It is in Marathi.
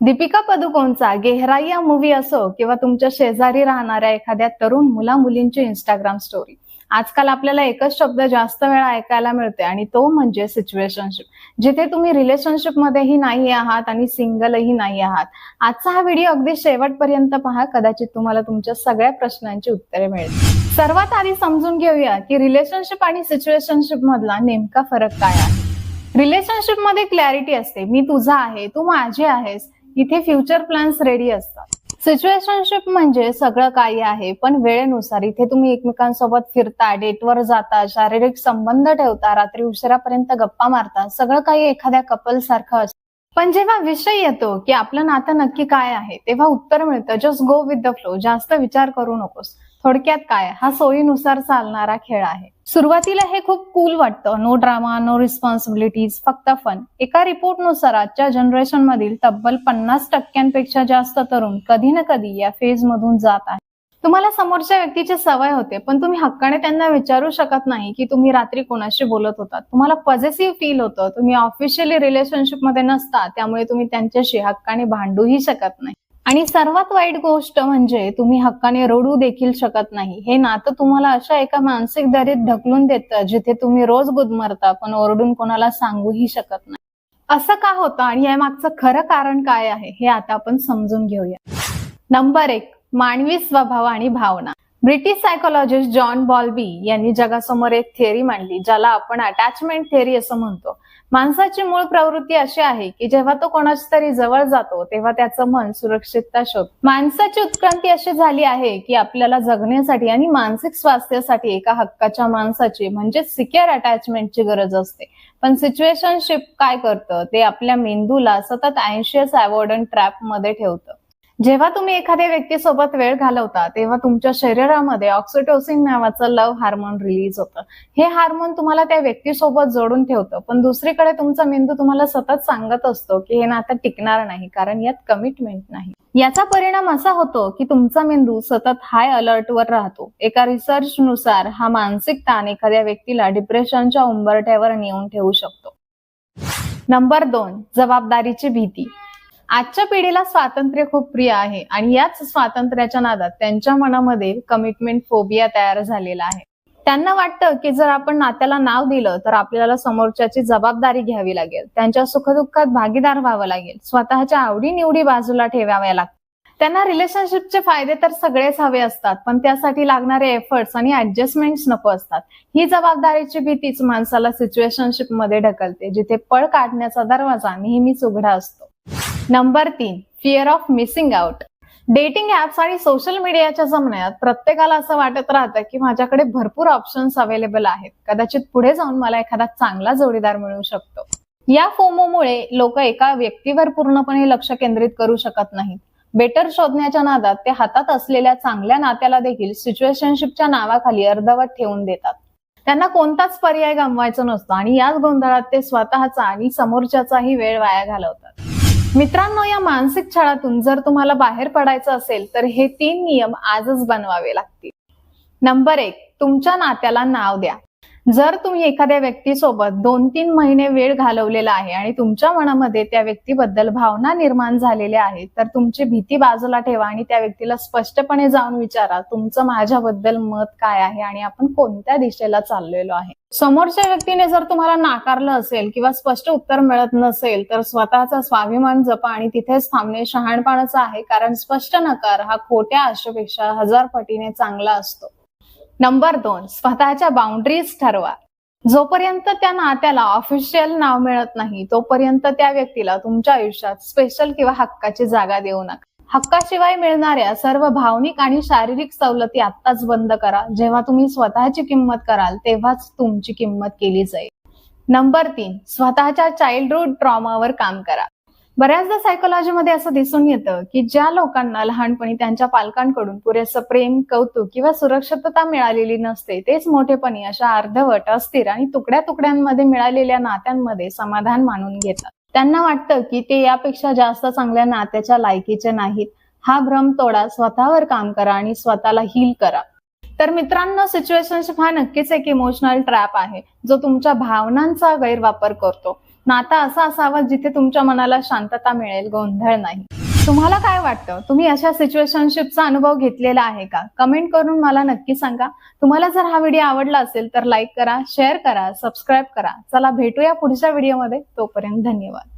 दीपिका पदुकोणचा गेहराईया मूवी असो किंवा तुमच्या शेजारी राहणाऱ्या एखाद्या तरुण मुला मुलींची इंस्टाग्राम स्टोरी, आजकाल आपल्याला एकच शब्द जास्त वेळा ऐकायला मिळते आणि तो म्हणजे सिच्युएशनशिप. जिथे तुम्ही रिलेशनशिप मध्येही नाही आहात आणि सिंगलही नाही आहात. आजचा हा व्हिडिओ अगदी शेवटपर्यंत पहा, कदाचित तुम्हाला तुमच्या सगळ्या प्रश्नांची उत्तरे मिळतील. सर्वात आधी समजून घेऊया की रिलेशनशिप आणि सिच्युएशनशिप मधला नेमका फरक काय आहे. रिलेशनशिप मध्ये क्लॅरिटी असते, मी तुझा आहे, तू माझी आहेस. इथे फ्युचर प्लॅन्स रेडी असतात. सिच्युएशनशिप म्हणजे सगळं काही आहे पण वेळेनुसार. इथे तुम्ही एकमेकांसोबत फिरता, डेटवर जाता, शारीरिक संबंध ठेवता, रात्री उशिरापर्यंत गप्पा मारता, सगळं काही एखाद्या कपल सारखं असतं. पण जेव्हा विषय येतो की आपलं नातं नक्की काय आहे, तेव्हा उत्तर मिळतं just go with the flow. जास्त विचार करू नकोस. थोडक्यात काय, हा सोयीनुसार चालणारा खेळ आहे. सुरुवातीला हे खूप कूल वाटतं, नो ड्रामा, नो रिस्पॉन्सिबिलिटीज, फक्त फन. एका रिपोर्टनुसार आजच्या जनरेशन मधील तब्बल 50% जास्त तरुण कधी ना कधी या फेज मधून जात आहे. तुम्हाला समोरच्या व्यक्तीची सवय होते पण तुम्ही हक्काने त्यांना विचारू शकत नाही की तुम्ही रात्री कोणाशी बोलत होतात. तुम्हाला पॉझिटिव्ह फील होतं. तुम्ही ऑफिशियली रिलेशनशिप मध्ये नसता, त्यामुळे तुम्ही त्यांच्याशी हक्काने भांडूही शकत नाही. आणि सर्वात वाईट गोष्ट म्हणजे तुम्ही हक्काने रडू देखील शकत नाही. हे नातं तुम्हाला अशा एका मानसिक दरीत ढकलून देतं जिथे तुम्ही रोज गुदमरता पण ओरडून कोणाला सांगूही शकत नाही. असं का होतं आणि यामागचं खरं कारण काय आहे हे आता आपण समजून घेऊया. नंबर 1, मानवी स्वभाव आणि भावना. ब्रिटिश सायकोलॉजिस्ट जॉन बॉल्बी यांनी जगासमोर एक थिअरी मांडली, ज्याला आपण अटॅचमेंट थिअरी असं म्हणतो. माणसाची मूळ प्रवृत्ती अशी आहे की जेव्हा तो कोणाच्या तरी जवळ जातो तेव्हा त्याचं मन सुरक्षितता शोधतं. माणसाची उत्क्रांती अशी झाली आहे की आपल्याला जगण्यासाठी आणि मानसिक स्वास्थ्यासाठी एका हक्काच्या माणसाची म्हणजे सिक्युअर अटॅचमेंटची गरज असते. पण सिच्युएशनशिप काय करतं, ते आपल्या मेंदूला सतत अँशियस अवॉइडंट ट्रॅप मध्ये ठेवतं. जेव्हा तुम्ही एखाद्या व्यक्तीसोबत वेळ घालवता तेव्हा तुमच्या शरीरामध्ये ऑक्सिटोसिन नावाचं लव्ह हार्मोन रिलीज होतं. हे हार्मोन तुम्हाला त्या व्यक्तीसोबत जोडून ठेवतं. पण दुसरीकडे तुमचा मेंदू तुम्हाला सतत सांगत असतो की हे नातं टिकणार नाही, कारण यात कमिटमेंट नाही. याचा परिणाम असा होतो की तुमचा मेंदू सतत हाय अलर्टवर राहतो. एका रिसर्चनुसार हा मानसिक ताण एखाद्या व्यक्तीला डिप्रेशनच्या उंबरठ्यावर नेऊन ठेवू शकतो. नंबर 2, जबाबदारीची भीती. आजच्या पिढीला स्वातंत्र्य खूप प्रिय आहे आणि याच स्वातंत्र्याच्या नादात त्यांच्या मनामध्ये कमिटमेंट फोबिया तयार झालेला आहे. त्यांना वाटतं की जर आपण नात्याला नाव दिलं तर आपल्याला समोरच्याची जबाबदारी घ्यावी लागेल, त्यांच्या सुखदुःखात भागीदार व्हावं लागेल, स्वतःच्या आवडी-निवडी बाजूला ठेवाव्या लागतात. त्यांना रिलेशनशिपचे फायदे तर सगळेच हवे असतात पण त्यासाठी लागणारे एफर्ट्स आणि ऍडजस्टमेंट्स नको असतात. ही जबाबदारीची भीतीच माणसाला सिच्युएशनशिप मध्ये ढकलते, जिथे पळ काढण्याचा दरवाजा नेहमीच उघडा असतो. Number 3, fear of missing out. Dating apps आणि सोशल मीडियाच्या जमान्यात प्रत्येकाला असं वाटत राहतं की माझ्याकडे भरपूर ऑप्शन्स अवेलेबल आहेत, कदाचित पुढे जाऊन मला एखादा चांगला जोडीदार मिळू शकतो. या फोमोमुळे लोक एका व्यक्तीवर पूर्णपणे लक्ष केंद्रित करू शकत नाहीत. बेटर शोधण्याच्या नादात ते हातात असलेल्या चांगल्या नात्याला देखील सिच्युएशनशिपच्या नावाखाली अर्धवट ठेवून देतात. त्यांना कोणताच पर्याय गमवायचा नसतो आणि याच गोंधळात ते स्वतःचा आणि समोरच्याचाही वेळ वाया घालवतात. मित्रांनो, या मानसिक छळातून जर तुम्हाला बाहेर पडायचं असेल तर हे 3 नियम आजच बनवावे लागतील. नंबर 1, तुमच्या नात्याला नाव द्या. जर तुम्ही एखाद्या व्यक्तीसोबत 2-3 महिने वेळ घालवलेला आहे आणि तुमच्या मनामध्ये त्या व्यक्तीबद्दल भावना निर्माण झालेल्या आहेत, तर तुमची भीती बाजूला ठेवा आणि त्या व्यक्तीला स्पष्टपणे जाऊन विचारा, तुमचं माझ्याबद्दल मत काय आहे आणि आपण कोणत्या दिशेला चाललेलो आहे. समोरच्या व्यक्तीने जर तुम्हाला नाकारलं असेल किंवा स्पष्ट उत्तर मिळत नसेल तर स्वतःचा स्वाभिमान जपा आणि तिथेच थांबणे शहाणपणाचं आहे, कारण स्पष्ट नकार हा खोट्या आशेपेक्षा 1000 पटीने चांगला असतो. नंबर 2, स्वतःच्या बाउंड्रीज ठरवा. जोपर्यंत त्या नात्याला ऑफिशियल नाव मिळत नाही तोपर्यंत त्या व्यक्तीला तुमच्या आयुष्यात स्पेशल किंवा हक्काची जागा देऊ नका. हक्काशिवाय मिळणाऱ्या सर्व भावनिक आणि शारीरिक सवलती आत्ताच बंद करा. जेव्हा तुम्ही स्वतःची किंमत कराल तेव्हाच तुमची किंमत केली जाईल. नंबर 3, स्वतःच्या चाइल्डहुड ट्रॉमावर काम करा. बऱ्याचदा सायकोलॉजीमध्ये असं दिसून येतं की ज्या लोकांना लहानपणी त्यांच्या पालकांकडून पुरेसं प्रेम, कौतुक किंवा सुरक्षितता मिळालेली नसते, तेच मोठेपणी अशा अर्धवट, अस्थिर आणि तुकड्या तुकड्यांमध्ये मिळालेल्या नात्यांमध्ये समाधान मानून घेतात. त्यांना वाटतं की ते यापेक्षा जास्त चांगल्या नात्याच्या लायकीचे नाहीत. हा भ्रम तोडा, स्वतःवर काम करा आणि स्वतःला हील करा. तर मित्रांनो, सिच्युएशनशिप हा नक्कीच एक इमोशनल ट्रॅप आहे जो तुमच्या भावनांचा गैरवापर करतो. नातं असं असावं जिथे तुमच्या मनाला शांतता मिळेल, गोंधळ नाही. तुम्हाला काय वाटतं? तुम्ही अशा सिच्युएशनशिपचा अनुभव घेतलेला आहे का? कमेंट करून मला नक्की सांगा. तुम्हाला जर हा व्हिडिओ आवडला असेल तर लाईक करा, शेअर करा, सबस्क्राईब करा. चला भेटूया पुढच्या व्हिडिओमध्ये. तोपर्यंत धन्यवाद.